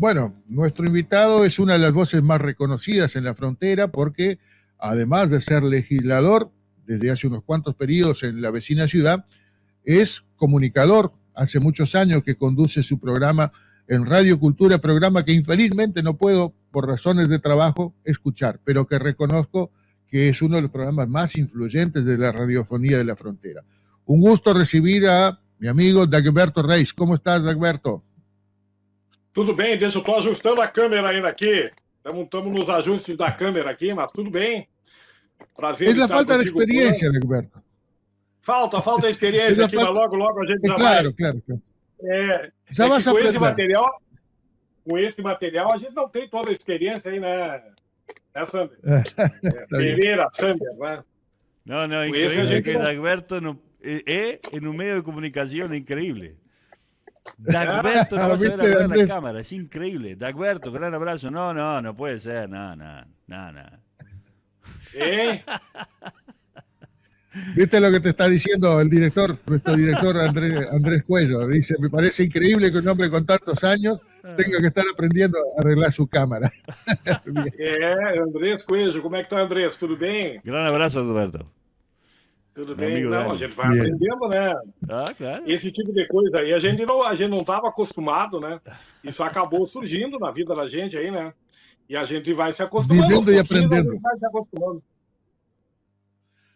Bueno, nuestro invitado es una de las voces más reconocidas en la frontera porque, además de ser legislador desde hace unos cuantos periodos en la vecina ciudad, es comunicador. Hace muchos años que conduce su programa en Radio Cultura, programa que infelizmente no puedo, por razones de trabajo, escuchar, pero que reconozco que es uno de los programas más influyentes de la radiofonía de la frontera. Un gusto recibir a mi amigo Dagberto Reis. ¿Cómo estás, Dagberto? Tudo bem, deixa eu estou ajustando a câmera ainda aqui. Estamos nos ajustes da câmera aqui, mas tudo bem. Prazer es la estar falta de contigo. experiencia, Dagberto. Falta experiência aqui, falta... mas logo a gente já claro, vai. Claro. Já vas a aprender. Com esse material a gente não tem toda a experiência aí, né, Sander? Pereira, Sander, né? No, increíble que Dagberto en un medio de comunicación increíble. Dagberto no va a saber hablar a la cámara, es increíble. Dagberto, gran abrazo. No puede ser, no. ¿Viste lo que te está diciendo el director, nuestro director Andrés Cuello? Dice, me parece increíble que un hombre con tantos años tenga que estar aprendiendo a arreglar su cámara. Andrés Cuello, como é que tá, Andrés? Tudo bem? Gran abrazo, Alberto. Tudo bem? Não, a gente vai aprendendo, né? Claro. Esse tipo de coisa aí, a gente não estava acostumado, né? Isso acabou surgindo na vida da gente aí, né? E a gente vai se acostumando. Vivendo e aprendendo. Vai se acostumando.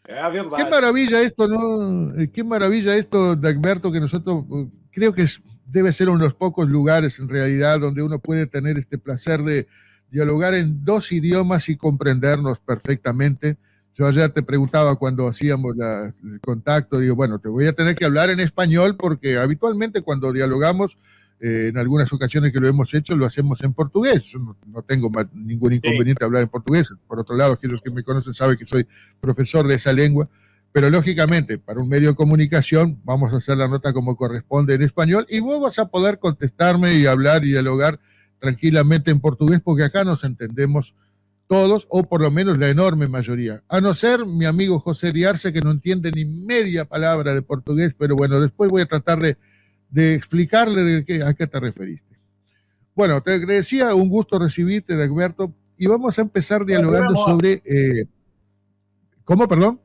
É a verdade. Qué maravilla esto, ¿no? Qué maravilla esto, Dagberto, que nosotros creo que debe ser uno de los pocos lugares en realidad donde uno puede tener este placer de dialogar en dos idiomas y comprendernos perfectamente. Yo ayer te preguntaba cuando hacíamos el contacto, digo, bueno, te voy a tener que hablar en español porque habitualmente cuando dialogamos, en algunas ocasiones que lo hemos hecho, lo hacemos en portugués. Yo no tengo ningún inconveniente hablar en portugués. Por otro lado, aquellos que me conocen saben que soy profesor de esa lengua, pero lógicamente, para un medio de comunicación, vamos a hacer la nota como corresponde en español y vos vas a poder contestarme y hablar y dialogar tranquilamente en portugués porque acá nos entendemos todos, o por lo menos la enorme mayoría. A no ser mi amigo José Diarse, que no entiende ni media palabra de portugués, pero bueno, después voy a tratar de explicarle a qué te referiste. Bueno, te decía, un gusto recibirte, Dagberto, y vamos a empezar dialogando sobre... ¿Cómo, perdón?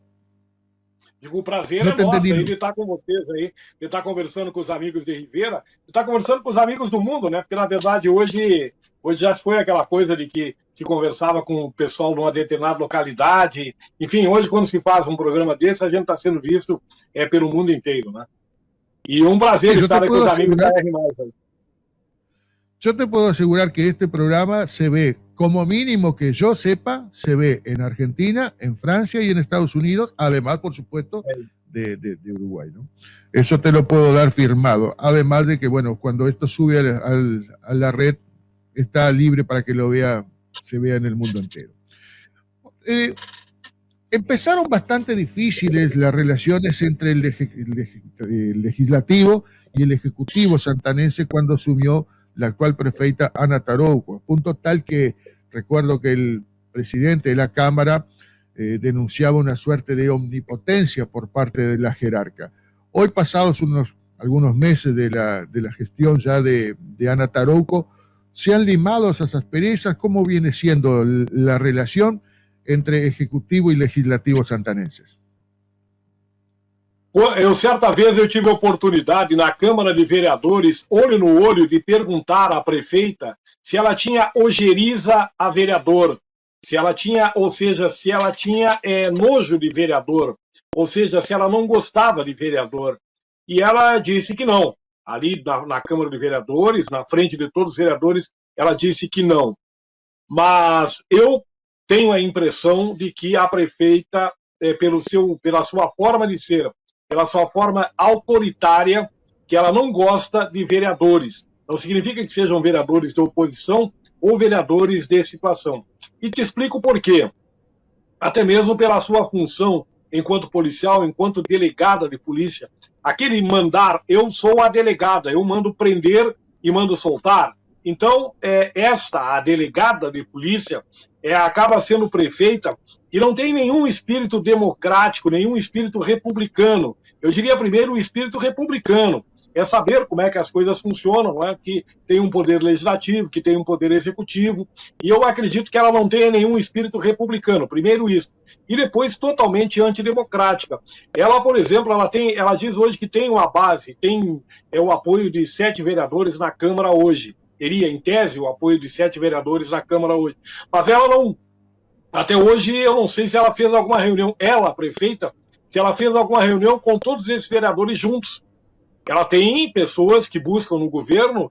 Digo, o prazer é nosso aí de estar com vocês aí, de estar conversando com os amigos de Rivera, de estar conversando com os amigos do mundo, né? Porque, na verdade, hoje já se foi aquela coisa de que se conversava com o pessoal de uma determinada localidade. Enfim, hoje, quando se faz um programa desse, a gente está sendo visto pelo mundo inteiro, né? Y un placer estar con los amigos de R+. Yo te puedo asegurar que este programa se ve, como mínimo que yo sepa, se ve en Argentina, en Francia y en Estados Unidos, además, por supuesto, de Uruguay, ¿no? Eso te lo puedo dar firmado. Además de que, bueno, cuando esto sube a la red, está libre para que se vea en el mundo entero. Empezaron bastante difíciles las relaciones entre el legislativo y el ejecutivo santanense cuando asumió la actual prefeita Ana Tarouco, a punto tal que recuerdo que el presidente de la Cámara denunciaba una suerte de omnipotencia por parte de la jerarca. Hoy, pasados algunos meses de la gestión ya de Ana Tarouco, ¿se han limado esas asperezas? ¿Cómo viene siendo la relación entre Ejecutivo e Legislativo santanenses? Certa vez eu tive a oportunidade na Câmara de Vereadores, olho no olho, de perguntar à prefeita se ela tinha ojeriza a vereador, se ela tinha nojo de vereador, ou seja, se ela não gostava de vereador. E ela disse que não. Ali na Câmara de Vereadores, na frente de todos os vereadores, ela disse que não. Mas eu tenho a impressão de que a prefeita, pela sua forma de ser, pela sua forma autoritária, que ela não gosta de vereadores. Não significa que sejam vereadores de oposição ou vereadores de situação. E te explico por quê. Até mesmo pela sua função enquanto policial, enquanto delegada de polícia. Aquele mandar, eu sou a delegada, eu mando prender e mando soltar. Então, a delegada de polícia, acaba sendo prefeita e não tem nenhum espírito democrático, nenhum espírito republicano. Eu diria primeiro o espírito republicano. é saber como é que as coisas funcionam, né? Que tem um poder legislativo, que tem um poder executivo, e eu acredito que ela não tenha nenhum espírito republicano, primeiro isso, e depois totalmente antidemocrática. Ela, por exemplo, ela diz hoje que tem uma base, tem o apoio de 7 vereadores na Câmara hoje, teria, em tese, o apoio de 7 vereadores na Câmara hoje, mas ela não, até hoje eu não sei se ela fez alguma reunião, ela, a prefeita, se ela fez alguma reunião com todos esses vereadores juntos. Ela tem pessoas que buscam no governo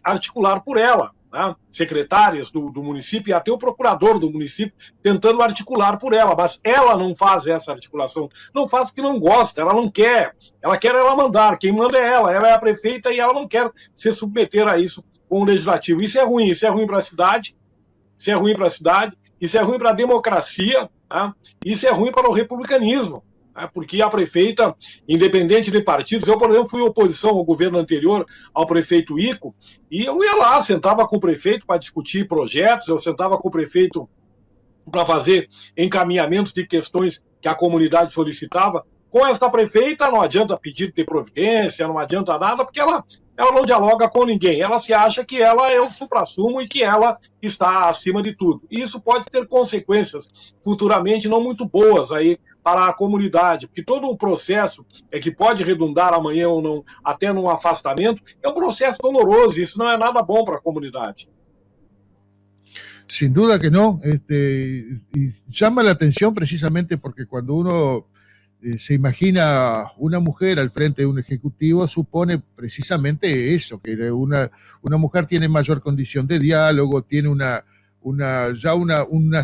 articular por ela, né? Secretárias do município e até o procurador do município tentando articular por ela, mas ela não faz essa articulação, não faz porque não gosta, ela não quer, ela mandar, quem manda é ela é a prefeita e ela não quer se submeter a isso com o legislativo. Isso é ruim para a cidade, isso é ruim para a cidade, isso é ruim para a democracia, né? Isso é ruim para o republicanismo. Porque a prefeita, independente de partidos, eu, por exemplo, fui oposição ao governo anterior, ao prefeito Ico, e eu ia lá, sentava com o prefeito para discutir projetos, eu sentava com o prefeito para fazer encaminhamentos de questões que a comunidade solicitava. Com esta prefeita não adianta pedir de providência, não adianta nada, porque ela não dialoga com ninguém. Ela se acha que ela é o suprassumo e que ela está acima de tudo. E isso pode ter consequências futuramente não muito boas aí para a comunidade, porque todo o processo que pode redundar amanhã ou não, até num afastamento, é um processo doloroso, isso não é nada bom para a comunidade. Sin duda que no, y llama la atención precisamente porque cuando uno se imagina una mujer al frente de un ejecutivo, supone precisamente eso, que una mujer tiene mayor condición de diálogo, tiene una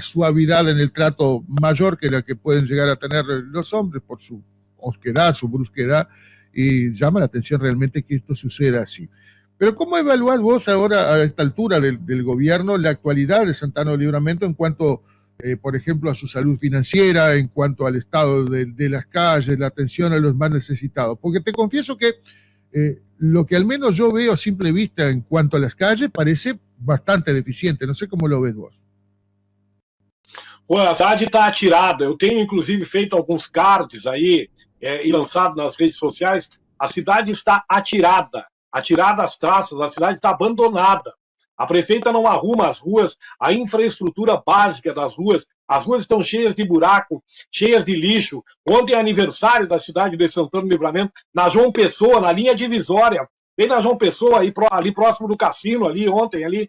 suavidad en el trato mayor que la que pueden llegar a tener los hombres por su osquedad, su brusquedad, y llama la atención realmente que esto suceda así. Pero ¿cómo evaluás vos ahora, a esta altura del gobierno, la actualidad de Santana de Livramento en cuanto, por ejemplo, a su salud financiera, en cuanto al estado de las calles, la atención a los más necesitados? Porque te confieso que lo que al menos yo veo a simple vista en cuanto a las calles parece bastante deficiente. No sé cómo lo ves vos. A cidade está atirada. Eu tenho, inclusive, feito alguns cards aí e lançado nas redes sociais. A cidade está atirada às traças, a cidade está abandonada. A prefeita não arruma as ruas, a infraestrutura básica das ruas, as ruas estão cheias de buraco, cheias de lixo. Ontem é aniversário da cidade de Santana do Livramento, na João Pessoa, na linha divisória, bem na João Pessoa, ali próximo do cassino, ali ontem,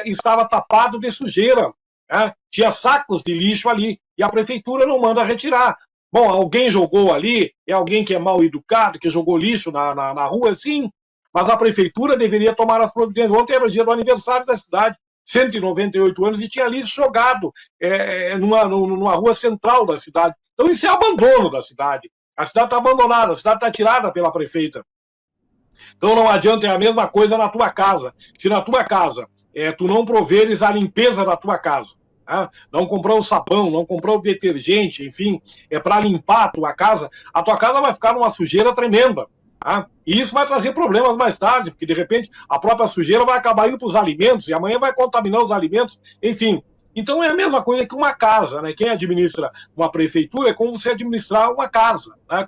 estava tapado de sujeira, né? Tinha sacos de lixo ali, e a prefeitura não manda retirar. Bom, alguém jogou ali, é alguém que é mal educado, que jogou lixo na rua, sim, mas a prefeitura deveria tomar as providências. Ontem era o dia do aniversário da cidade, 198 anos, e tinha lixo jogado numa rua central da cidade. Então isso é abandono da cidade. A cidade está abandonada, a cidade está tirada pela prefeita. Então não adianta, é a mesma coisa na tua casa. Se na tua casa tu não proveres a limpeza da tua casa, não comprar o sabão, não comprar o detergente, enfim, para limpar a tua casa vai ficar numa sujeira tremenda. E isso vai trazer problemas mais tarde, porque de repente a própria sujeira vai acabar indo para os alimentos, e amanhã vai contaminar os alimentos, enfim. Então é a mesma coisa que uma casa, né? Quem administra uma prefeitura é como você administrar uma casa, né?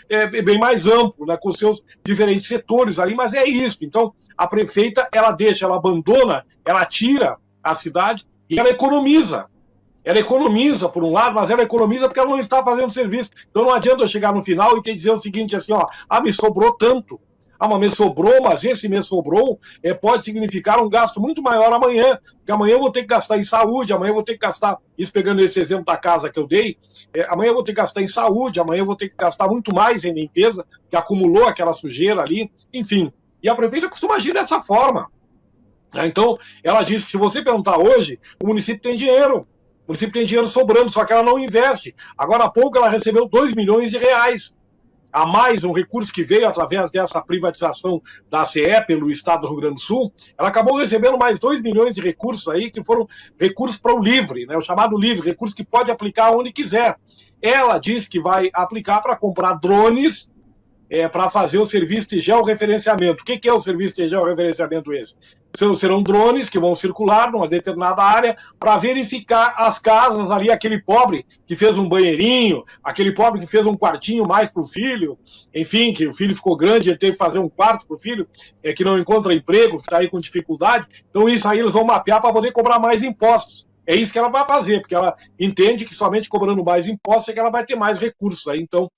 É bem mais amplo, né? Com seus diferentes setores ali, mas é isso. Então a prefeita, ela abandona, ela tira a cidade e ela economiza. Ela economiza por um lado, mas ela economiza porque ela não está fazendo serviço. Então não adianta eu chegar no final e te dizer o seguinte, assim, me sobrou tanto. Mas me sobrou, mas esse me sobrou pode significar um gasto muito maior amanhã, porque amanhã eu vou ter que gastar em saúde, amanhã eu vou ter que gastar, isso pegando esse exemplo da casa que eu dei, amanhã eu vou ter que gastar em saúde, amanhã eu vou ter que gastar muito mais em limpeza, que acumulou aquela sujeira ali, enfim. E a prefeita costuma agir dessa forma. Então, ela diz que se você perguntar hoje, o município tem dinheiro. O município tem dinheiro sobrando, só que ela não investe. Agora há pouco ela recebeu R$2 milhões a mais, um recurso que veio através dessa privatização da CE pelo Estado do Rio Grande do Sul. Ela acabou recebendo mais R$2 milhões de recursos aí, que foram recursos para o livre, né, o chamado livre, recurso que pode aplicar onde quiser. Ela diz que vai aplicar para comprar drones para fazer o serviço de georreferenciamento. O que é o serviço de georreferenciamento esse? Serão drones que vão circular numa determinada área para verificar as casas ali, aquele pobre que fez um banheirinho, aquele pobre que fez um quartinho mais para o filho, enfim, que o filho ficou grande, ele teve que fazer um quarto para o filho, que não encontra emprego, que está aí com dificuldade. Então isso aí eles vão mapear para poder cobrar mais impostos. É isso que ela vai fazer, porque ela entende que somente cobrando mais impostos é que ela vai ter mais recursos aí, então,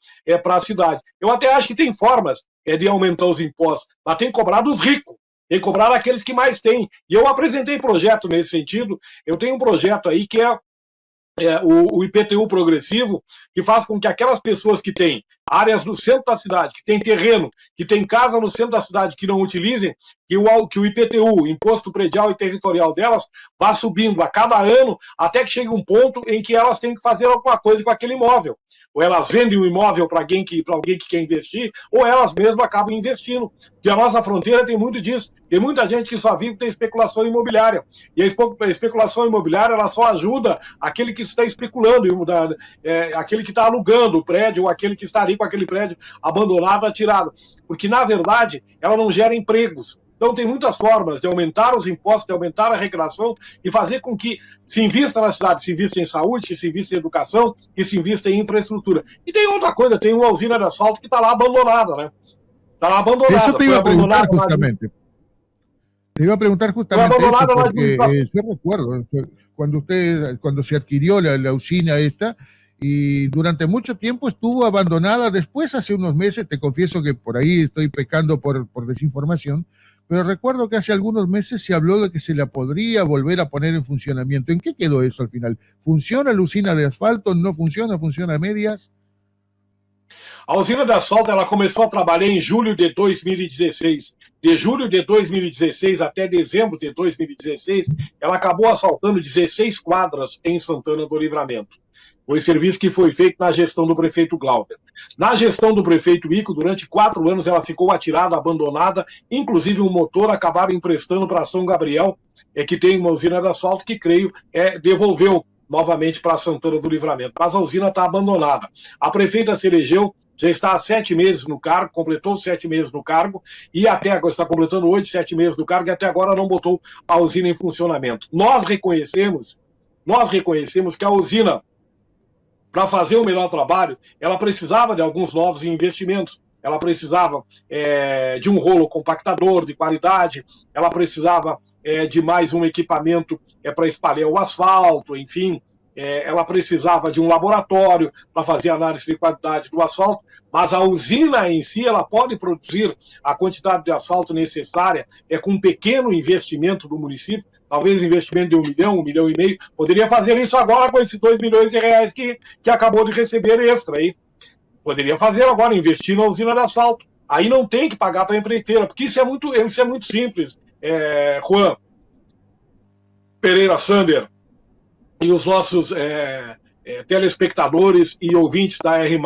para a cidade. Eu até acho que tem formas de aumentar os impostos, mas tem que cobrar dos ricos. Tem que cobrar daqueles que mais têm. E eu apresentei projeto nesse sentido. Eu tenho um projeto aí que é o IPTU progressivo, que faz com que aquelas pessoas que têm áreas no centro da cidade, que têm terreno, que têm casa no centro da cidade, que não utilizem, que o IPTU, Imposto Predial e Territorial delas, vá subindo a cada ano, até que chegue um ponto em que elas têm que fazer alguma coisa com aquele imóvel. Ou elas vendem o imóvel para alguém que quer investir, ou elas mesmas acabam investindo. Porque a nossa fronteira tem muito disso. Tem muita gente que só vive da especulação imobiliária. E a especulação imobiliária ela só ajuda aquele que está especulando, aquele que está alugando o prédio, ou aquele que está ali com aquele prédio abandonado, atirado. Porque, na verdade, ela não gera empregos. Então tem muitas formas de aumentar os impostos, de aumentar a arrecadação e fazer com que se invista na cidade, se invista em saúde, que se invista em educação, que se invista em infraestrutura. E tem outra coisa, tem uma usina de asfalto que está lá abandonada, né? Está lá abandonada. Eso te iba a preguntar justamente. Te iba a preguntar justamente eso, porque yo recuerdo cuando se adquirió la usina esta, y durante mucho tiempo estuvo abandonada. Después, hace unos meses, te confieso que por ahí estoy pecando por desinformación, pero recuerdo que hace algunos meses se habló de que se la podría volver a poner en funcionamiento. ¿En qué quedó eso al final? ¿Funciona la usina de asfalto? ¿No funciona? ¿Funciona a medias? A usina de asfalto ela começou a trabalhar em julho de 2016. De julho de 2016 até dezembro de 2016, ela acabou asfaltando 16 quadras em Santana do Livramento. Foi serviço que foi feito na gestão do prefeito Glauber. Na gestão do prefeito Ico, durante 4 anos, ela ficou atirada, abandonada, inclusive um motor acabaram emprestando para São Gabriel, que tem uma usina de asfalto que, creio, devolveu novamente para Santana do Livramento. Mas a usina está abandonada. A prefeita se elegeu, já está há 7 meses no cargo, completou 7 meses no cargo, e até agora está completando 8, 7 meses no cargo, e até agora não botou a usina em funcionamento. Nós reconhecemos que a usina, para fazer o melhor trabalho, ela precisava de alguns novos investimentos, ela precisava de um rolo compactador de qualidade, ela precisava de mais um equipamento para espalhar o asfalto, enfim, ela precisava de um laboratório para fazer análise de qualidade do asfalto, mas a usina em si, ela pode produzir a quantidade de asfalto necessária com um pequeno investimento do município, talvez investimento de 1 milhão, 1,5 milhão, poderia fazer isso agora com esses 2 milhões de reais que acabou de receber extra aí. Poderia fazer agora, investir na usina de asfalto. Aí não tem que pagar para a empreiteira, porque isso é muito simples. Juan, Pereira, Sander, e os nossos telespectadores e ouvintes da R+.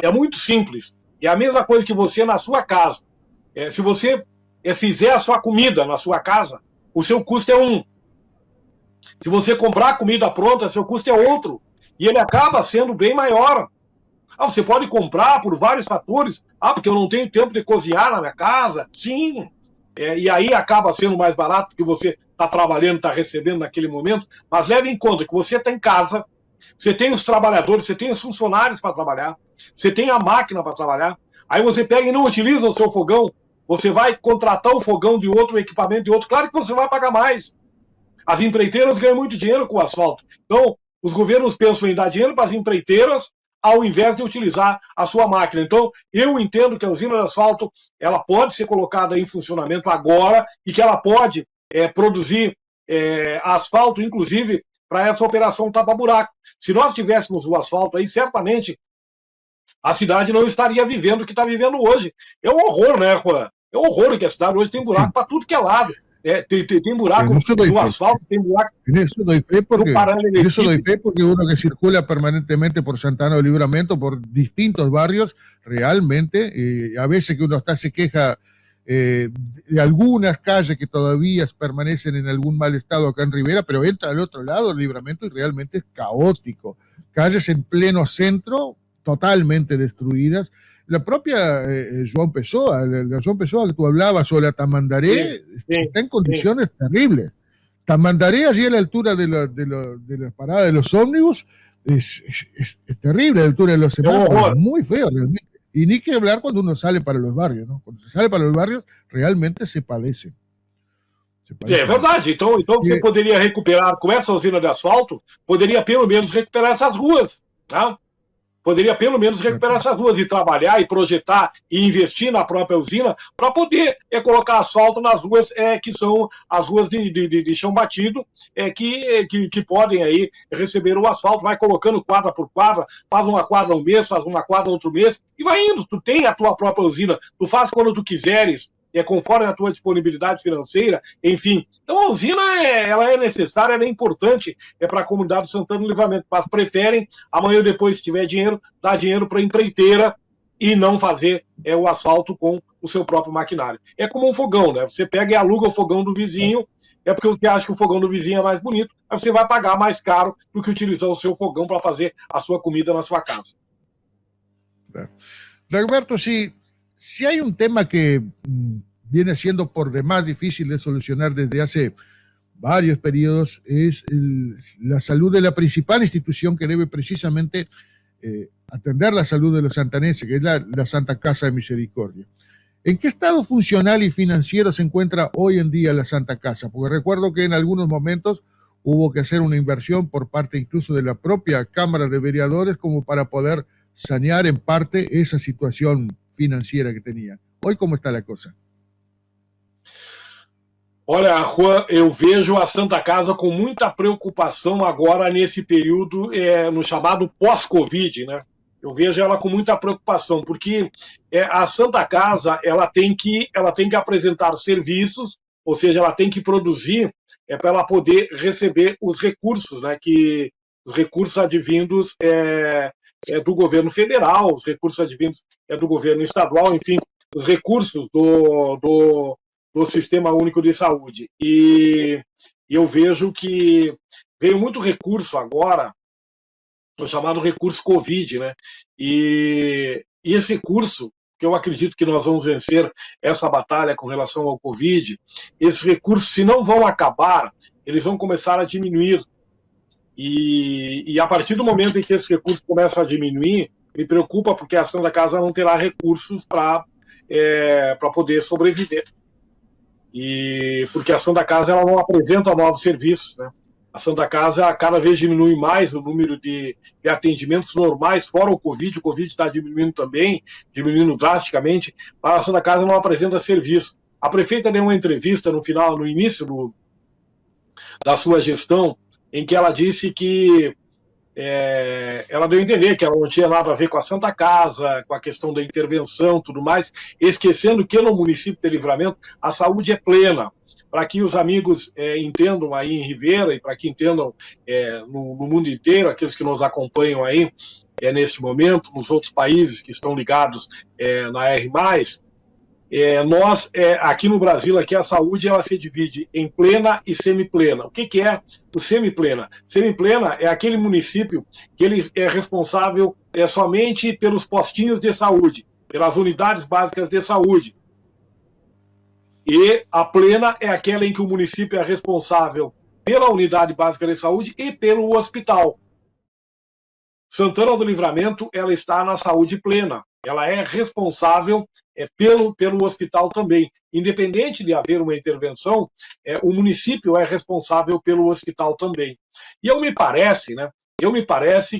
É muito simples. É a mesma coisa que você na sua casa. Se você fizer a sua comida na sua casa, o seu custo é 1. Se você comprar a comida pronta, seu custo é outro. E ele acaba sendo bem maior. Você pode comprar por vários fatores. Porque eu não tenho tempo de cozinhar na minha casa. Sim. E aí acaba sendo mais barato porque você está trabalhando, está recebendo naquele momento. Mas leve em conta que você está em casa, você tem os trabalhadores, você tem os funcionários para trabalhar, você tem a máquina para trabalhar. Aí você pega e não utiliza o seu fogão. Você vai contratar o fogão de outro, o equipamento de outro. Claro que você vai pagar mais. As empreiteiras ganham muito dinheiro com o asfalto. Então, os governos pensam em dar dinheiro para as empreiteiras ao invés de utilizar a sua máquina. Então, eu entendo que a usina de asfalto ela pode ser colocada em funcionamento agora e que ela pode produzir asfalto, inclusive, para essa operação tapa-buraco. Se nós tivéssemos o asfalto aí, certamente a cidade não estaria vivendo o que está vivendo hoje. É um horror, né, Juan? É um horror que a cidade hoje tem buraco para tudo que é lado. Tem buraco no asfalto, tem buraco eso doy fe porque uno que circula permanentemente por Santana do Livramento, por distintos barrios, realmente, a veces que uno se queja de algunas calles que todavía permanecen en algún mal estado acá en Rivera, pero entra al otro lado del Livramento y realmente es caótico. Calles en pleno centro, totalmente destruidas. La propia João Pessoa, la João Pessoa que tú hablabas, o la Tamandaré, está en condiciones terribles. Tamandaré, allí a la altura de la parada de los ómnibus, es terrible a la altura de los semáforos, muy feo realmente. Y ni que hablar cuando uno sale para los barrios, ¿no? Cuando se sale para los barrios, realmente se padece. É verdade. Então você poderia recuperar, com essa usina de asfalto, poderia pelo menos recuperar essas ruas, tá? Poderia pelo menos recuperar essas ruas e trabalhar e projetar e investir na própria usina para poder colocar asfalto nas ruas que são as ruas de chão batido, que podem aí receber o asfalto, vai colocando quadra por quadra, faz uma quadra um mês, faz uma quadra outro mês, e vai indo. Tu tem a tua própria usina, tu faz quando tu quiseres, conforme a tua disponibilidade financeira, enfim. Então a usina ela é necessária, ela é importante para a comunidade de Santana do Livramento, mas preferem, amanhã ou depois, se tiver dinheiro, dar dinheiro para a empreiteira e não fazer o asfalto com o seu próprio maquinário. É como um fogão, né? Você pega e aluga o fogão do vizinho, porque você acha que o fogão do vizinho é mais bonito, aí você vai pagar mais caro do que utilizar o seu fogão para fazer a sua comida na sua casa. Dagoberto, si hay un tema que viene siendo por demás difícil de solucionar desde hace varios periodos, es la salud de la principal institución que debe precisamente atender la salud de los santaneses, que es la Santa Casa de Misericordia. ¿En qué estado funcional y financiero se encuentra hoy en día la Santa Casa? Porque recuerdo que en algunos momentos hubo que hacer una inversión por parte incluso de la propia Cámara de Vereadores como para poder sanear en parte esa situación financiera que tenía. Hoy, ¿cómo está la cosa? Olha, Juan, eu vejo a Santa Casa com muita preocupação agora nesse período no chamado pós-Covid, né? Eu vejo ela com muita preocupação, porque a Santa Casa ela tem que apresentar serviços, ou seja, ela tem que produzir para ela poder receber os recursos, né? Os recursos advindos do governo federal, os recursos advindos do governo estadual, enfim, os recursos do Sistema Único de Saúde. E eu vejo que veio muito recurso agora, o chamado recurso Covid, né? E esse recurso, que eu acredito que nós vamos vencer essa batalha com relação ao Covid, esses recursos, se não vão acabar, eles vão começar a diminuir. E a partir do momento em que esses recursos começam a diminuir, me preocupa porque a Santa Casa não terá recursos para poder sobreviver. E porque a Santa Casa ela não apresenta novos serviços, né? A Santa Casa cada vez diminui mais o número de atendimentos normais, fora o Covid está diminuindo também, diminuindo drasticamente, mas a Santa Casa não apresenta serviço. A prefeita deu uma entrevista no início da sua gestão, em que ela disse que ela deu a entender que ela não tinha nada a ver com a Santa Casa, com a questão da intervenção e tudo mais, esquecendo que no município de Livramento a saúde é plena. Para que os amigos entendam aí em Rivera e para que entendam no mundo inteiro, aqueles que nos acompanham aí neste momento, nos outros países que estão ligados na R+, nós, aqui no Brasil, aqui a saúde ela se divide em plena e semiplena. O que é o semiplena? Semiplena é aquele município que ele é responsável somente pelos postinhos de saúde, pelas unidades básicas de saúde. E a plena é aquela em que o município é responsável pela unidade básica de saúde e pelo hospital. Santana do Livramento ela está na saúde plena. Ela é responsável pelo hospital também. Independente de haver uma intervenção, o município é responsável pelo hospital também. E me parece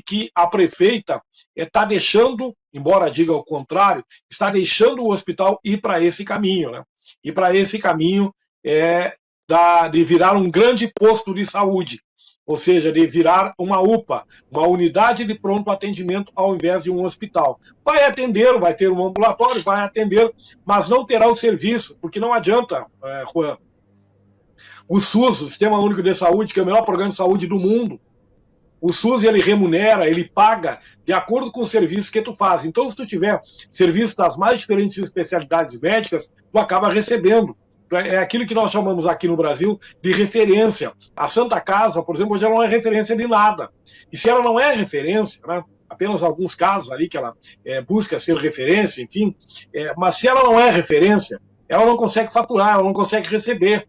que a prefeita está deixando, embora diga o contrário, está deixando o hospital ir para esse caminho, né? E para esse caminho de virar um grande posto de saúde. Ou seja, de virar uma UPA, uma unidade de pronto atendimento ao invés de um hospital. Vai atender, vai ter um ambulatório, vai atender, mas não terá o serviço, porque não adianta, Juan. O SUS, o Sistema Único de Saúde, que é o melhor programa de saúde do mundo, o SUS ele remunera, ele paga de acordo com o serviço que tu faz. Então, se tu tiver serviço das mais diferentes especialidades médicas, tu acaba recebendo. É aquilo que nós chamamos aqui no Brasil de referência. A Santa Casa, por exemplo, hoje ela não é referência de nada. E se ela não é referência, né, apenas alguns casos ali que ela busca ser referência, enfim, mas se ela não é referência, ela não consegue faturar, ela não consegue receber.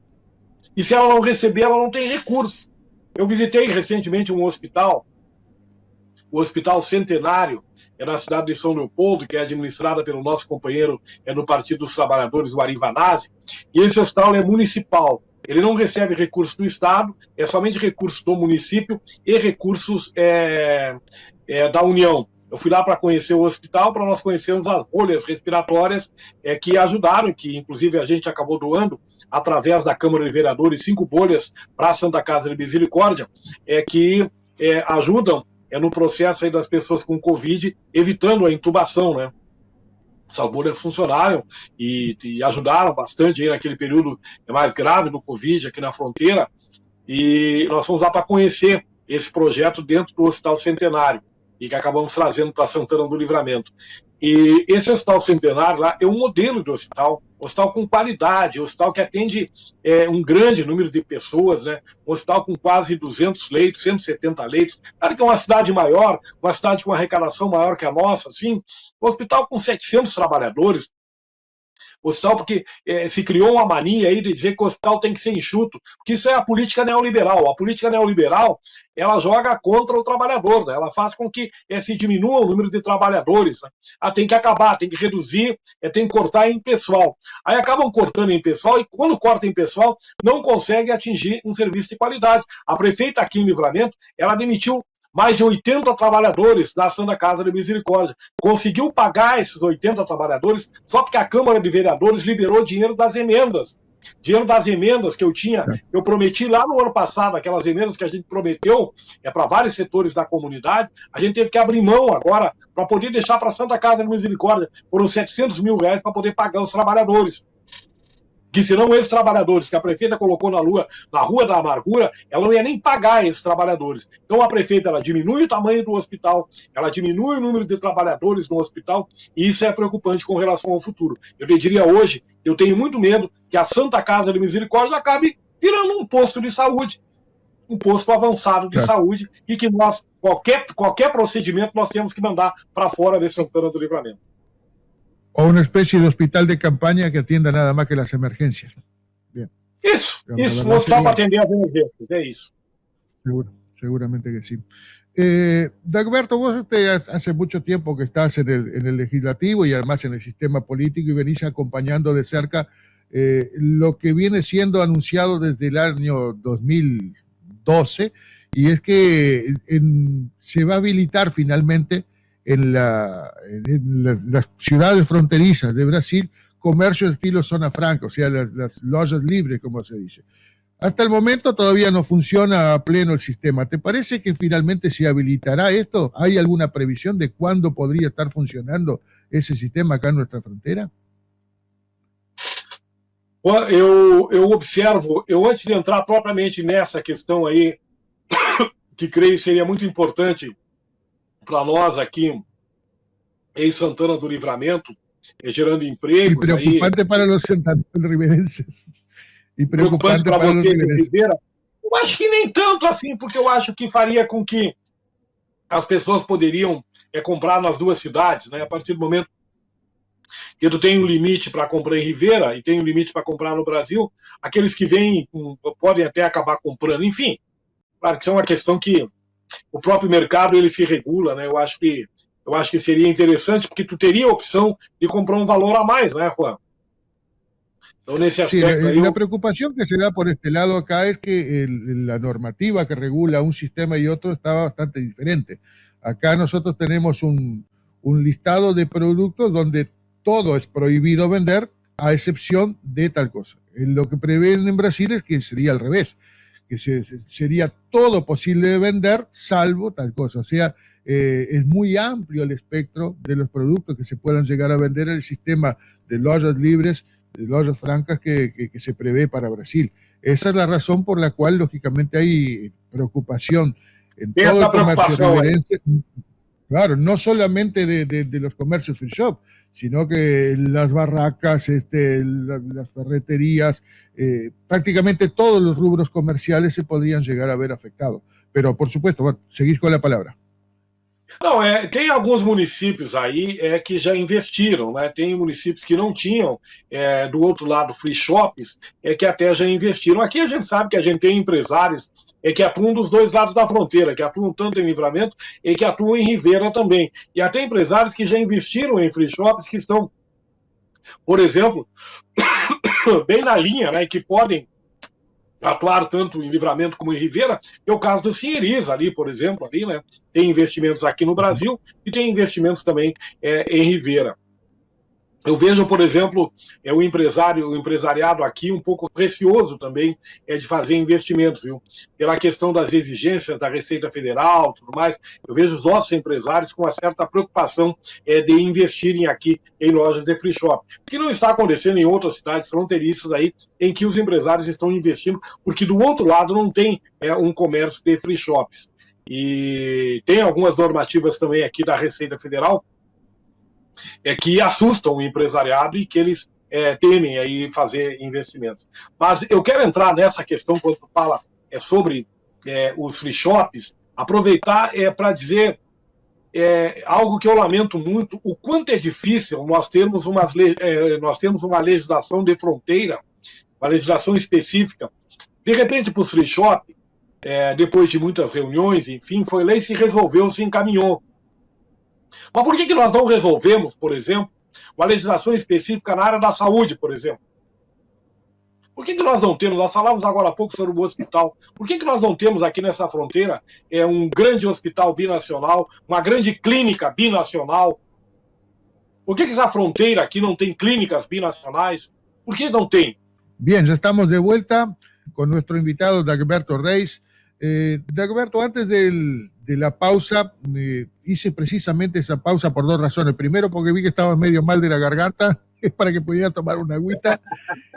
E se ela não receber, ela não tem recurso. Eu visitei recentemente um hospital, o Hospital Centenário, na cidade de São Leopoldo, que é administrada pelo nosso companheiro do Partido dos Trabalhadores, o Ari Vanazzi, e esse hospital é municipal. Ele não recebe recursos do Estado, é somente recursos do município e recursos da União. Eu fui lá para conhecer o hospital, para nós conhecermos as bolhas respiratórias que ajudaram, que inclusive a gente acabou doando, através da Câmara de Vereadores, 5 bolhas para a Santa Casa de Misericórdia, que ajudam no processo aí das pessoas com Covid, evitando a intubação, né? Essas bolhas funcionaram e ajudaram bastante aí naquele período mais grave do Covid aqui na fronteira, e nós fomos lá para conhecer esse projeto dentro do Hospital Centenário, e que acabamos trazendo para Santana do Livramento. E esse Hospital Centenário lá é um modelo de hospital com qualidade, hospital que atende um grande número de pessoas, né? Um hospital com quase 200 leitos, 170 leitos. Claro que é uma cidade maior, uma cidade com uma arrecadação maior que a nossa, assim, um hospital com 700 trabalhadores, hospital porque se criou uma mania aí de dizer que o hospital tem que ser enxuto, porque isso é a política neoliberal. A política neoliberal, ela joga contra o trabalhador, né? Ela faz com que se diminua o número de trabalhadores, né? Tem que acabar, tem que reduzir, tem que cortar em pessoal. Aí acabam cortando em pessoal e quando corta em pessoal, não consegue atingir um serviço de qualidade. A prefeita aqui em Livramento, ela demitiu mais de 80 trabalhadores da Santa Casa de Misericórdia. Conseguiu pagar esses 80 trabalhadores só porque a Câmara de Vereadores liberou dinheiro das emendas. Dinheiro das emendas que eu prometi lá no ano passado, aquelas emendas que a gente prometeu para vários setores da comunidade, a gente teve que abrir mão agora para poder deixar para a Santa Casa de Misericórdia. Foram 700 mil reais para poder pagar os trabalhadores. Que senão esses trabalhadores que a prefeita colocou na Rua da Amargura, ela não ia nem pagar esses trabalhadores. Então a prefeita, ela diminui o tamanho do hospital, ela diminui o número de trabalhadores no hospital, e isso é preocupante com relação ao futuro. Eu te diria hoje, eu tenho muito medo que a Santa Casa de Misericórdia acabe virando um posto de saúde, um posto avançado de saúde, e que nós, qualquer procedimento, nós temos que mandar para fora de Santana do Livramento. O una especie de hospital de campaña que atienda nada más que las emergencias. Bien. Isso, um hospital para atender as emergências, é isso. Seguramente que sí. Dagberto, vos hace mucho tiempo que estás en el legislativo y además en el sistema político y venís acompañando de cerca lo que viene siendo anunciado desde el año 2012, y es que se va a habilitar finalmente en las ciudades fronterizas de Brasil comercio de estilo zona franca, o sea, las lojas libres, como se dice. Hasta el momento todavía no funciona a pleno el sistema. ¿Te parece que finalmente se habilitará esto? ¿Hay alguna previsión de cuándo podría estar funcionando esse sistema acá en nuestra fronteira? Eu observo, antes de entrar propriamente nessa questão aí, que creio seria muito importante para nós aqui em Santana do Livramento, gerando empregos. E preocupante aí, para os santanenses. E preocupante para você, Ribeira. Eu acho que nem tanto assim, porque eu acho que faria com que as pessoas poderiam comprar nas duas cidades, né? A partir do momento que tu tem um limite para comprar em Ribeira e tem um limite para comprar no Brasil, aqueles que vêm podem até acabar comprando. Enfim, claro que isso é uma questão que o próprio mercado ele se regula, né? Eu acho que seria interessante, porque tu teria a opção de comprar um valor a mais, né, Juan? Então, nesse aspecto, sí, la preocupación que se da por este lado acá es que la normativa que regula un sistema y otro está bastante diferente. Acá nosotros tenemos un listado de productos donde todo es prohibido vender, a excepción de tal cosa. Lo que prevén en Brasil es que sería al revés, que sería todo posible de vender, salvo tal cosa. O sea, es muy amplio el espectro de los productos que se puedan llegar a vender en el sistema de lojas libres, de lojas francas que se prevé para Brasil. Esa es la razón por la cual, lógicamente, hay preocupación en todo el comercio riverense. Claro, no solamente de los comercios free shop, sino que las barracas, las ferreterías, prácticamente todos los rubros comerciales se podrían llegar a ver afectados. Pero, por supuesto, bueno, seguís con la palabra. Não, tem alguns municípios aí que já investiram, né? Tem municípios que não tinham, do outro lado, free shops, que até já investiram. Aqui a gente sabe que a gente tem empresários que atuam dos dois lados da fronteira, que atuam tanto em Livramento e que atuam em Rivera também. E até empresários que já investiram em free shops, que estão, por exemplo, bem na linha, né? Que podem atuar tanto em Livramento como em Rivera, é o caso do Sinheriz ali, por exemplo, ali, né? Tem investimentos aqui no Brasil e tem investimentos também em Rivera. Eu vejo, por exemplo, o empresariado aqui um pouco receoso também de fazer investimentos, viu? Pela questão das exigências da Receita Federal e tudo mais. Eu vejo os nossos empresários com uma certa preocupação de investirem aqui em lojas de free shop. O que não está acontecendo em outras cidades fronteiriças aí, em que os empresários estão investindo, porque do outro lado não tem um comércio de free shops. E tem algumas normativas também aqui da Receita Federal que assustam o empresariado e que eles temem aí fazer investimentos. Mas eu quero entrar nessa questão, quando tu fala sobre os free shops, aproveitar para dizer algo que eu lamento muito, o quanto é difícil nós termos uma legislação de fronteira, uma legislação específica. De repente, para os free shop, depois de muitas reuniões, enfim, foi lá e se resolveu, se encaminhou. Mas por que nós não resolvemos, por exemplo, uma legislação específica na área da saúde, por exemplo? Por que nós não temos, nós falamos agora há pouco sobre o hospital, por que nós não temos aqui nessa fronteira um grande hospital binacional, uma grande clínica binacional? Por que essa fronteira aqui não tem clínicas binacionais? Por que não tem? Bien, ya estamos de vuelta con nuestro invitado Dagberto Reis. Dagberto, antes de la pausa, hice precisamente esa pausa por dos razones. Primero, porque vi que estabas medio mal de la garganta, es para que pudiera tomar una agüita.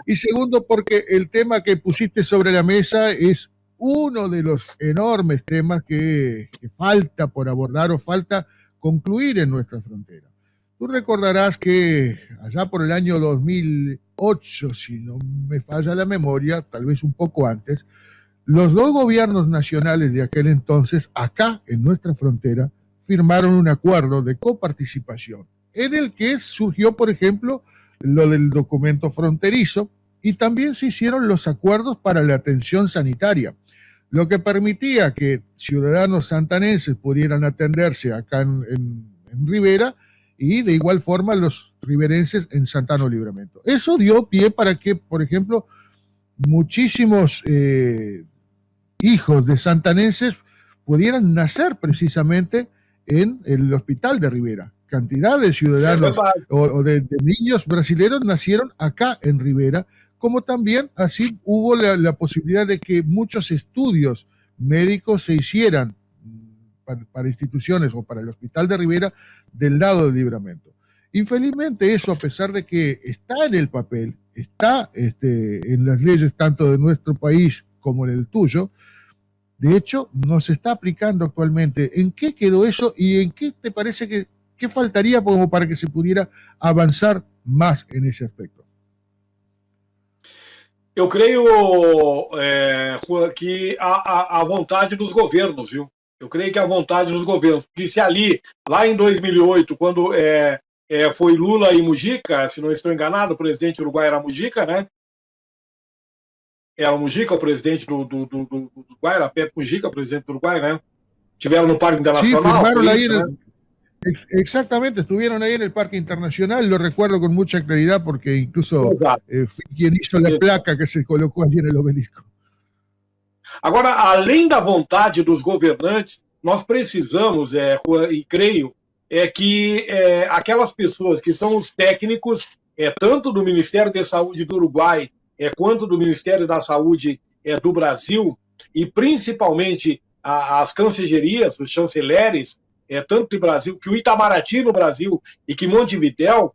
Y segundo, porque el tema que pusiste sobre la mesa es uno de los enormes temas que falta por abordar o falta concluir en nuestra frontera. Tú recordarás que allá por el año 2008, si no me falla la memoria, tal vez un poco antes, los dos gobiernos nacionales de aquel entonces, acá en nuestra frontera, firmaron un acuerdo de coparticipación, en el que surgió, por ejemplo, lo del documento fronterizo, y también se hicieron los acuerdos para la atención sanitaria, lo que permitía que ciudadanos santanenses pudieran atenderse acá en Rivera, y de igual forma los riverenses en Santana Livramento. Eso dio pie para que, por ejemplo, muchísimos hijos de santanenses pudieran nacer precisamente en el hospital de Rivera. Cantidad de ciudadanos o de niños brasileños nacieron acá en Rivera, como también así hubo la posibilidad de que muchos estudios médicos se hicieran para instituciones o para el hospital de Rivera del lado del Livramento. Infelizmente eso, a pesar de que está en el papel, está en las leyes tanto de nuestro país como en el tuyo, de hecho no se está aplicando actualmente. ¿En qué quedó eso y en qué te parece que faltaría como para que se pudiera avanzar más en ese aspecto? Eu creio, que a vontade dos governos, viu? Eu creio que a vontade dos governos, porque se ali, lá em 2008, quando foi Lula e Mujica, se não estou enganado, o presidente do Uruguai era Mujica, né? Era o Mujica, o presidente do Uruguai, era Pepe Mujica, o presidente do Uruguai, né? Estiveram no Parque Internacional. Sí, firmaron ahí ¿no? Exactamente, estuvieron ahí en el Parque Internacional, lo recuerdo con mucha claridad porque incluso fui quien hizo la placa que se colocó allí en el obelisco. Agora, além da vontade dos governantes, nós precisamos, e creio, que aquelas pessoas que são os técnicos, tanto do Ministério da Saúde do Uruguai, quanto do Ministério da Saúde do Brasil, e principalmente as cancellerias, os chanceleres, tanto do Brasil, que o Itamaraty no Brasil e que Montevidéu,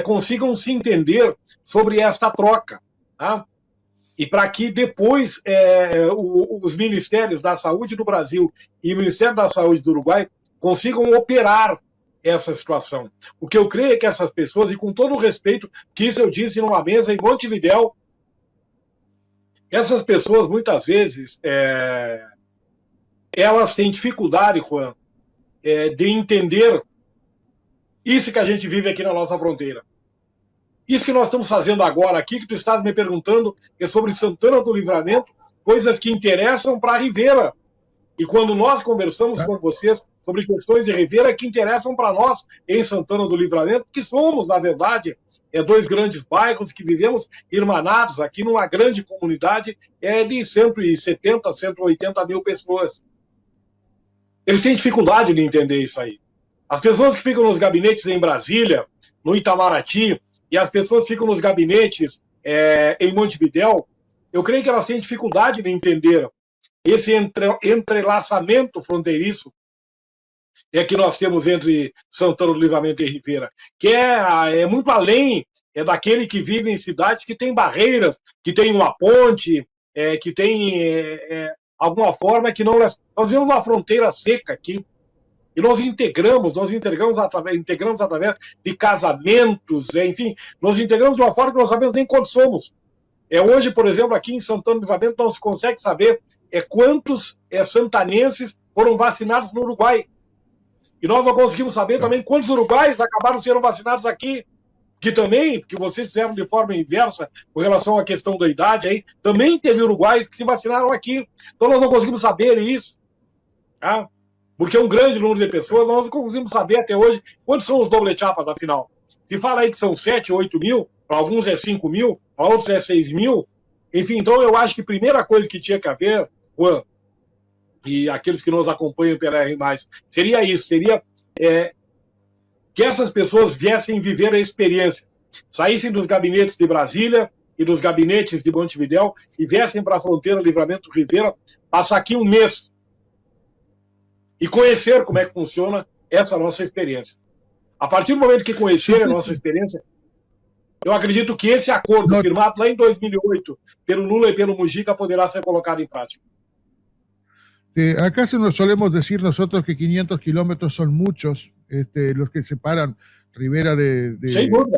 consigam se entender sobre esta troca, tá? E para que depois os Ministérios da Saúde do Brasil e o Ministério da Saúde do Uruguai consigam operar essa situação. O que eu creio é que essas pessoas, e com todo o respeito, que isso eu disse numa mesa em Montevidéu, essas pessoas, muitas vezes, elas têm dificuldade, Juan, de entender isso que a gente vive aqui na nossa fronteira. Isso que nós estamos fazendo agora aqui, que tu estás me perguntando, é sobre Santana do Livramento, coisas que interessam para a Rivera. E quando nós conversamos com vocês sobre questões de Rivera que interessam para nós em Santana do Livramento, que somos, na verdade, dois grandes bairros que vivemos irmanados aqui numa grande comunidade de 170, 180 mil pessoas. Eles têm dificuldade de entender isso aí. As pessoas que ficam nos gabinetes em Brasília, no Itamaraty, e as pessoas que ficam nos gabinetes em Montevidéu, eu creio que elas têm dificuldade de entender esse entrelaçamento fronteiriço que nós temos entre Santana do Livramento e Rivera, que é muito além daquele que vive em cidades que tem barreiras, que tem uma ponte, que tem alguma forma que não... Nós vivemos uma fronteira seca aqui, e nós integramos através de casamentos, enfim, nós integramos de uma forma que nós sabemos nem quantos somos. Hoje, por exemplo, aqui em Santana do Livramento, não se consegue saber quantos santanenses foram vacinados no Uruguai. E nós não conseguimos saber também quantos uruguaios acabaram sendo vacinados aqui, que também, porque vocês fizeram de forma inversa com relação à questão da idade, aí, também teve uruguaios que se vacinaram aqui. Então nós não conseguimos saber isso, tá? Porque é um grande número de pessoas, nós não conseguimos saber até hoje quantos são os doble chapas, afinal. Se fala aí que são 7, 8 mil, para alguns é 5 mil, para outros é 6 mil. Enfim, então eu acho que a primeira coisa que tinha que haver, Juan, e aqueles que nos acompanham pela R+, seria isso, seria que essas pessoas viessem viver a experiência, saíssem dos gabinetes de Brasília e dos gabinetes de Montevidéu e viessem para a fronteira Livramento Rivera, passar aqui um mês e conhecer como é que funciona essa nossa experiência. A partir do momento que conhecerem a nossa experiência, eu acredito que esse acordo firmado lá em 2008 pelo Lula e pelo Mujica poderá ser colocado em prática. Acá nos solemos decir nosotros que 500 kilómetros son muchos los que separan Rivera de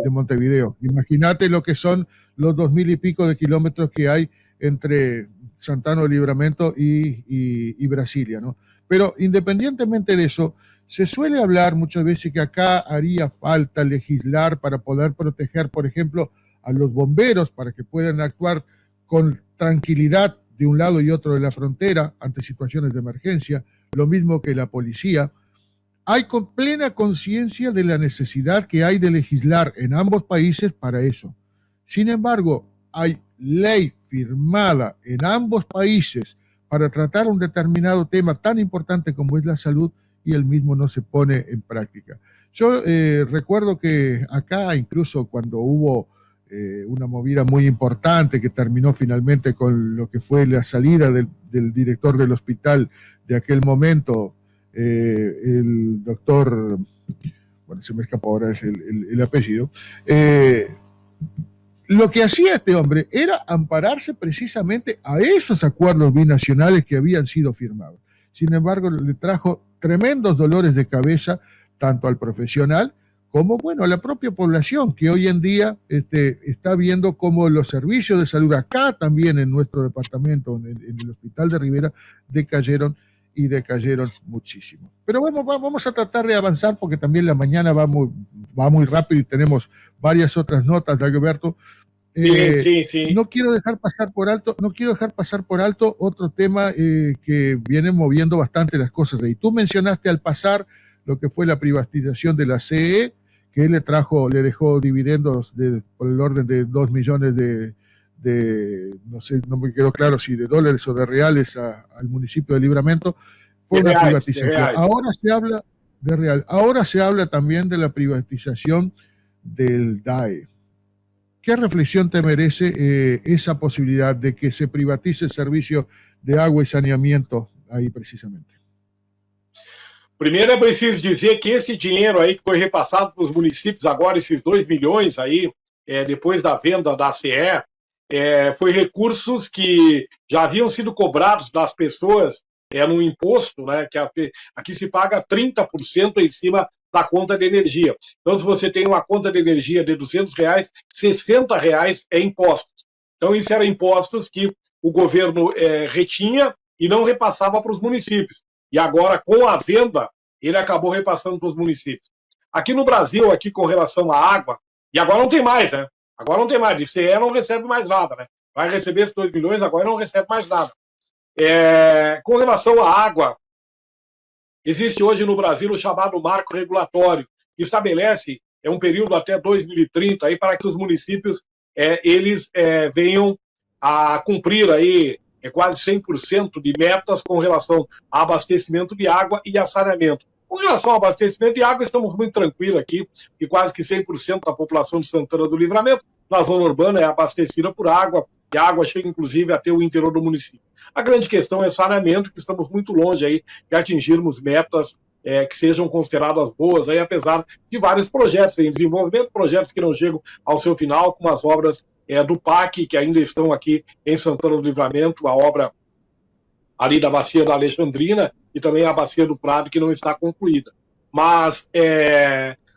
Montevideo. Imagínate lo que son los 2000 y pico de kilómetros que hay entre Santana do Livramento y Brasilia, ¿no? Pero independientemente de eso, se suele hablar muchas veces que acá haría falta legislar para poder proteger, por ejemplo, a los bomberos para que puedan actuar con tranquilidad de un lado y otro de la frontera ante situaciones de emergencia, lo mismo que la policía. Hay plena conciencia de la necesidad que hay de legislar en ambos países para eso. Sin embargo, hay ley firmada en ambos países para tratar un determinado tema tan importante como es la salud y el mismo no se pone en práctica. Yo recuerdo que acá, incluso cuando hubo una movida muy importante que terminó finalmente con lo que fue la salida del director del hospital de aquel momento, el doctor, bueno, se me escapó ahora el apellido, lo que hacía este hombre era ampararse precisamente a esos acuerdos binacionales que habían sido firmados. Sin embargo, le trajo tremendos dolores de cabeza tanto al profesional como, bueno, a la propia población, que hoy en día está viendo cómo los servicios de salud acá también en nuestro departamento, en el hospital de Rivera, decayeron muchísimo. Pero bueno, vamos a tratar de avanzar porque también la mañana va muy rápido y tenemos varias otras notas, Dagoberto. Sí. No quiero dejar pasar por alto otro tema que viene moviendo bastante las cosas ahí. Tú mencionaste al pasar lo que fue la privatización de la CE, que le dejó dividendos por el orden de 2 millones no sé, no me quedó claro si de dólares o de reales al municipio de Livramento. Fue una privatización. Ahora se habla de real. Ahora se habla también de la privatización del DAE. ¿Qué reflexión te merece esa posibilidad de que se privatice el servicio de agua y saneamiento aí precisamente? Primeiro é preciso dizer que esse dinheiro aí que foi repassado para os municípios agora, esses 2 milhões aí, depois da venda da CE, foi recursos que já haviam sido cobrados das pessoas no imposto, né, que aqui se paga 30% em cima da conta de energia. Então, se você tem uma conta de energia de R$200, R$60 é impostos. Então, isso eram impostos que o governo retinha e não repassava para os municípios. E agora, com a venda ele acabou repassando para os municípios. Aqui no Brasil, aqui com relação à água, e agora não tem mais, né? Agora não tem mais, DCE não recebe mais nada, né? Vai receber esses 2 milhões, agora não recebe mais nada. Com relação à água, existe hoje no Brasil o chamado marco regulatório, que estabelece um período até 2030 aí, para que os municípios eles venham a cumprir aí quase 100% de metas com relação a abastecimento de água e a saneamento. Com relação ao abastecimento de água, estamos muito tranquilos aqui, que quase que 100% da população de Santana do Livramento, na zona urbana, é abastecida por água, e a água chega inclusive até o interior do município. A grande questão é saneamento, que estamos muito longe aí de atingirmos metas que sejam consideradas boas, aí, apesar de vários projetos em desenvolvimento, projetos que não chegam ao seu final, como as obras do PAC, que ainda estão aqui em Santana do Livramento, a obra ali da Bacia da Alexandrina e também a Bacia do Prado, que não está concluída. Mas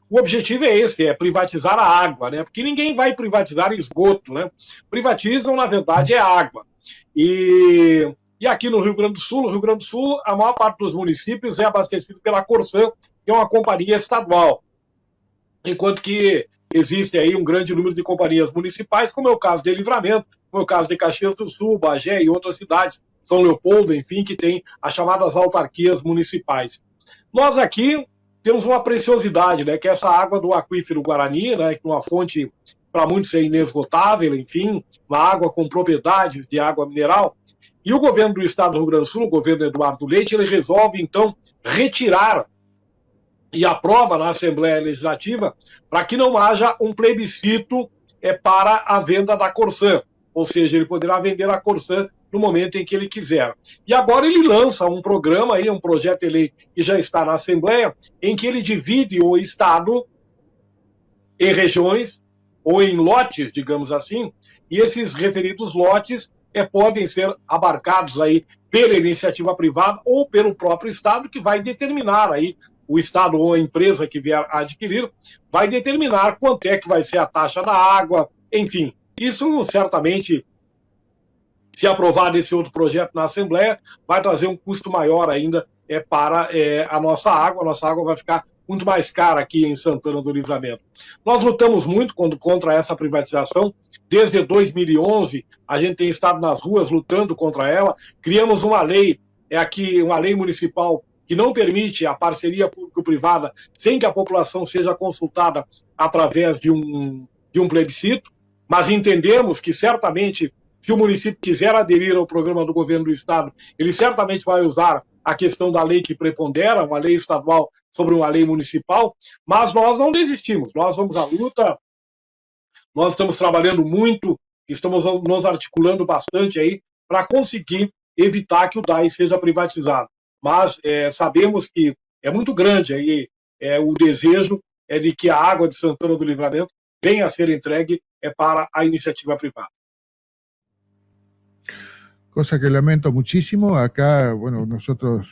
o objetivo é esse, é privatizar a água, né? Porque ninguém vai privatizar esgoto, né? Privatizam, na verdade, a água. E aqui no Rio Grande do Sul, a maior parte dos municípios é abastecido pela Corsan, que é uma companhia estadual. Enquanto que existe aí um grande número de companhias municipais, como é o caso de Livramento, como é o caso de Caxias do Sul, Bagé e outras cidades, São Leopoldo, enfim, que tem as chamadas autarquias municipais. Nós aqui temos uma preciosidade, né, que é essa água do aquífero Guarani, né, que é uma fonte para muitos é inesgotável, enfim, uma água com propriedades de água mineral. E o governo do estado do Rio Grande do Sul, o governo Eduardo Leite, ele resolve, então, retirar e aprova na Assembleia Legislativa para que não haja um plebiscito para a venda da Corsan. Ou seja, ele poderá vender a Corsan no momento em que ele quiser. E agora ele lança um programa, aí, um projeto de lei que já está na Assembleia, em que ele divide o estado em regiões ou em lotes, digamos assim, e esses referidos lotes podem ser abarcados aí pela iniciativa privada ou pelo próprio estado, que vai determinar aí, o estado ou a empresa que vier a adquirir, vai determinar quanto é que vai ser a taxa da água, enfim. Isso certamente, se aprovado esse outro projeto na Assembleia, vai trazer um custo maior ainda para a nossa água vai ficar muito mais cara aqui em Santana do Livramento. Nós lutamos muito contra essa privatização. Desde 2011, a gente tem estado nas ruas lutando contra ela. Criamos uma lei, uma lei municipal que não permite a parceria público-privada sem que a população seja consultada através de um plebiscito, mas entendemos que certamente, se o município quiser aderir ao programa do governo do estado, ele certamente vai usar a questão da lei que prepondera, uma lei estadual sobre uma lei municipal, mas nós não desistimos, nós vamos à luta. Nós estamos trabalhando muito, estamos nos articulando bastante aí para conseguir evitar que o DAI seja privatizado. Mas sabemos que é muito grande aí o desejo de que a água de Santana do Livramento venha a ser entregue para a iniciativa privada. Cosa que lamento muchísimo. Acá, bueno, nosotros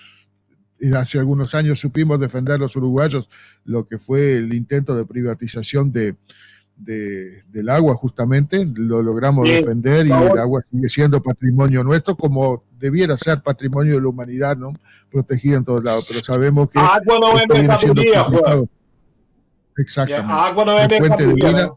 hace algunos años supimos defender los uruguayos lo que fue el intento de privatización del agua, justamente, lo logramos defender y el agua sigue siendo patrimonio nuestro, como debiera ser patrimonio de la humanidad, ¿no? Protegido en todos lados, pero sabemos que... Agua no es mercadería, Juan. Exactamente. Agua no es mercadería.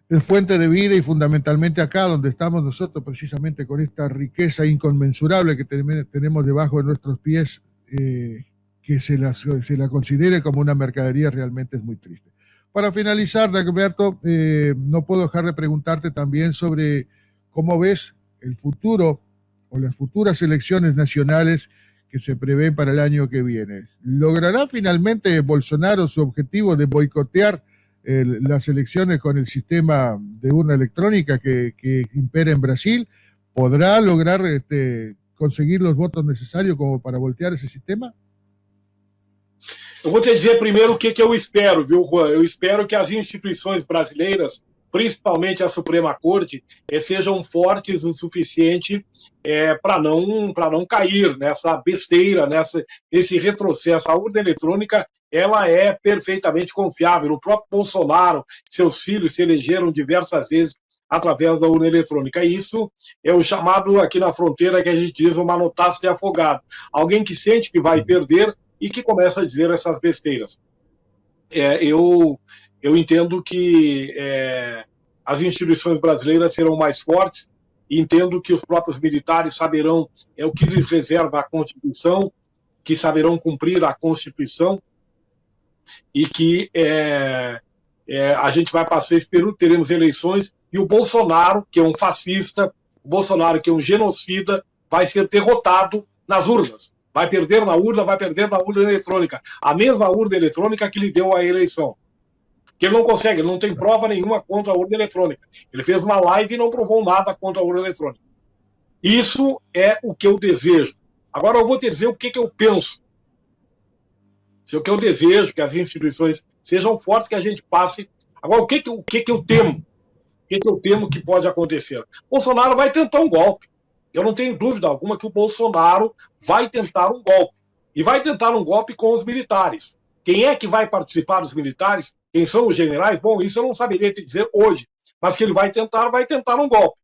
Es fuente de vida y fundamentalmente acá donde estamos nosotros, precisamente con esta riqueza inconmensurable que tenemos debajo de nuestros pies, que se la considere como una mercadería realmente es muy triste. Para finalizar, Dagberto, no puedo dejar de preguntarte también sobre cómo ves el futuro o las futuras elecciones nacionales que se prevén para el año que viene. ¿Logrará finalmente Bolsonaro su objetivo de boicotear las elecciones con el sistema de urna electrónica que impera en Brasil? ¿Podrá lograr conseguir los votos necesarios como para voltear ese sistema? Eu vou te dizer primeiro o que eu espero, viu, Juan? Eu espero que as instituições brasileiras, principalmente a Suprema Corte, sejam fortes o suficiente para não cair nessa besteira, nesse retrocesso. A urna eletrônica, ela é perfeitamente confiável. O próprio Bolsonaro, seus filhos se elegeram diversas vezes através da urna eletrônica. Isso é o chamado aqui na fronteira que a gente diz o manotaço de afogado. Alguém que sente que vai perder e que começa a dizer essas besteiras. Eu entendo que as instituições brasileiras serão mais fortes, e entendo que os próprios militares saberão o que lhes reserva a Constituição, que saberão cumprir a Constituição, e que a gente vai passar esse período, teremos eleições, e o Bolsonaro, que é um fascista, o Bolsonaro, que é um genocida, vai ser derrotado nas urnas. Vai perder na urna eletrônica. A mesma urna eletrônica que lhe deu a eleição. Que ele não consegue, ele não tem prova nenhuma contra a urna eletrônica. Ele fez uma live e não provou nada contra a urna eletrônica. Isso é o que eu desejo. Agora eu vou te dizer o que eu penso. Se o que eu desejo, que as instituições sejam fortes, que a gente passe. Agora, o que eu temo? O que eu temo que pode acontecer? Bolsonaro vai tentar um golpe. Eu não tenho dúvida alguma que o Bolsonaro vai tentar um golpe. E vai tentar um golpe com os militares. Quem é que vai participar dos militares? Quem são os generais? Bom, isso eu não saberia te dizer hoje. Mas que ele vai tentar um golpe.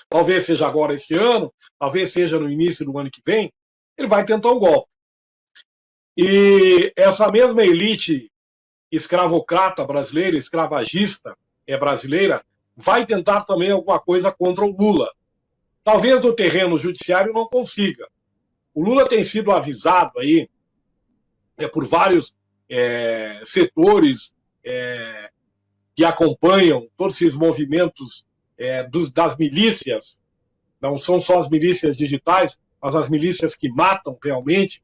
Talvez seja agora este ano, talvez seja no início do ano que vem. Ele vai tentar um golpe. E essa mesma elite escravocrata brasileira, escravagista brasileira, vai tentar também alguma coisa contra o Lula. Talvez no terreno judiciário não consiga. O Lula tem sido avisado aí por vários setores que acompanham todos esses movimentos das milícias, não são só as milícias digitais, mas as milícias que matam realmente,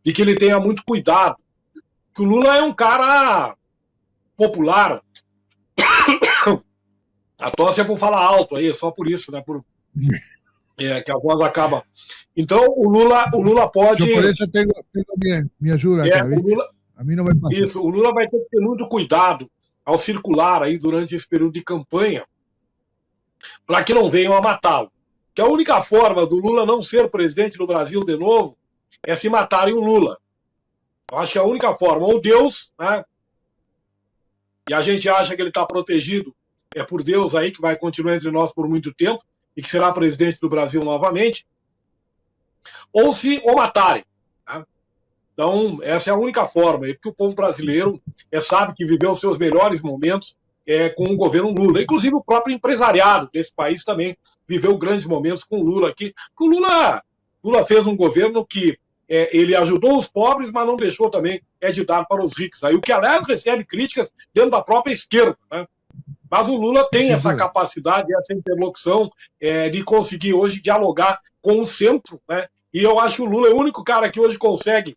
e que ele tenha muito cuidado. Que o Lula é um cara popular. A tosse é por falar alto aí, é só por isso, né? Que a voz acaba. Então, o Lula pode... Eu por isso tenho minha ajuda, a mim não vai passar. Isso, o Lula vai ter que ter muito cuidado ao circular aí durante esse período de campanha, para que não venham a matá-lo. Que a única forma do Lula não ser presidente do Brasil de novo é se matarem o Lula. Eu acho que é a única forma. Ou Deus, né? E a gente acha que ele está protegido por Deus aí, que vai continuar entre nós por muito tempo, e que será presidente do Brasil novamente, ou se o matarem. Tá? Então, essa é a única forma, porque o povo brasileiro sabe que viveu os seus melhores momentos com o governo Lula. Inclusive o próprio empresariado desse país também viveu grandes momentos com o Lula aqui. Porque o Lula fez um governo que ele ajudou os pobres, mas não deixou também de dar para os ricos. Aí, o que, aliás, recebe críticas dentro da própria esquerda, né? Mas o Lula tem essa capacidade, essa interlocução de conseguir hoje dialogar com o centro, né? E eu acho que o Lula é o único cara que hoje consegue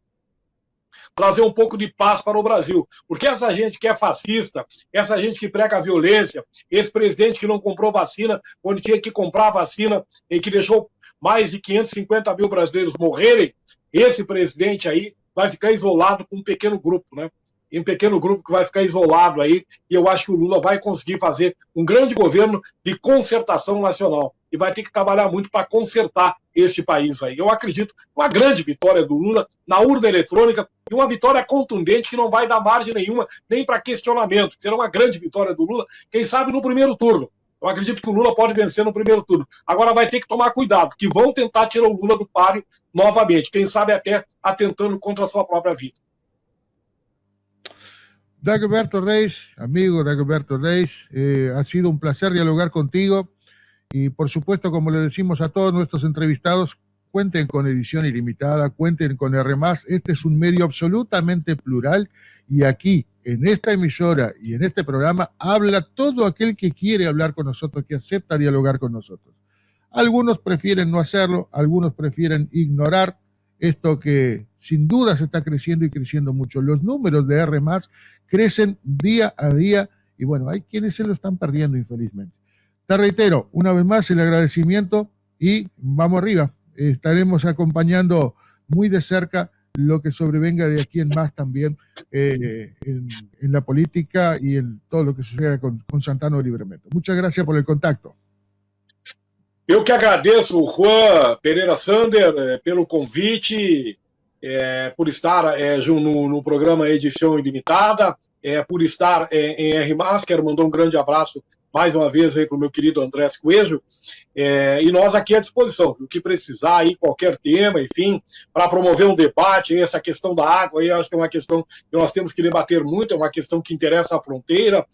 trazer um pouco de paz para o Brasil. Porque essa gente que é fascista, essa gente que prega a violência, esse presidente que não comprou vacina onde tinha que comprar vacina e que deixou mais de 550 mil brasileiros morrerem, esse presidente aí vai ficar isolado com um pequeno grupo, né? E um pequeno grupo que vai ficar isolado aí, e eu acho que o Lula vai conseguir fazer um grande governo de concertação nacional. E vai ter que trabalhar muito para consertar este país aí. Eu acredito uma grande vitória do Lula na urna eletrônica, e uma vitória contundente que não vai dar margem nenhuma, nem para questionamento. Será uma grande vitória do Lula, quem sabe no primeiro turno. Eu acredito que o Lula pode vencer no primeiro turno. Agora vai ter que tomar cuidado, que vão tentar tirar o Lula do páreo novamente. Quem sabe até atentando contra a sua própria vida. Dagberto Reis, amigo Dagberto Reis, ha sido un placer dialogar contigo y por supuesto, como le decimos a todos nuestros entrevistados, cuenten con Edición Ilimitada, cuenten con R+. Este es un medio absolutamente plural y aquí, en esta emisora y en este programa, habla todo aquel que quiere hablar con nosotros, que acepta dialogar con nosotros. Algunos prefieren no hacerlo, algunos prefieren ignorar esto que sin duda se está creciendo y creciendo mucho. Los números de R+, crecen día a día y bueno, hay quienes se lo están perdiendo infelizmente. Te reitero, una vez más el agradecimiento y vamos arriba. Estaremos acompañando muy de cerca lo que sobrevenga de aquí en más también en la política y en todo lo que suceda con Santana do Livramento. Muchas gracias por el contacto. Eu que agradeço, Juan Pereira Sander, pelo convite, por estar no programa Edição Ilimitada, por estar em R+. Quero mandar um grande abraço mais uma vez aí para o meu querido Andrés Coelho, e nós aqui à disposição, o que precisar aí, qualquer tema, enfim, para promover um debate, essa questão da água aí, acho que é uma questão que nós temos que debater muito, é uma questão que interessa a fronteira,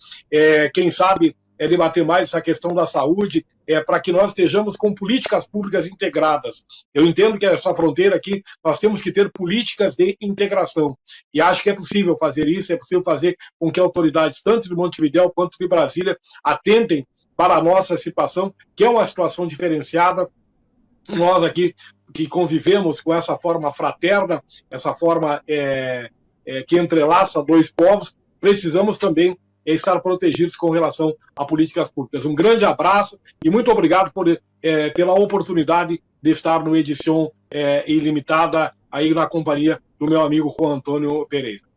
quem sabe debater mais essa questão da saúde, para que nós estejamos com políticas públicas integradas. Eu entendo que essa fronteira aqui, nós temos que ter políticas de integração, e acho que é possível fazer isso, é possível fazer com que autoridades, tanto de Montevidéu quanto de Brasília, atentem para a nossa situação, que é uma situação diferenciada. Nós aqui, que convivemos com essa forma fraterna, essa forma que entrelaça dois povos, precisamos também estar protegidos com relação a políticas públicas. Um grande abraço e muito obrigado pela oportunidade de estar no Edição Ilimitada, aí na companhia do meu amigo Juan Antônio Pereira.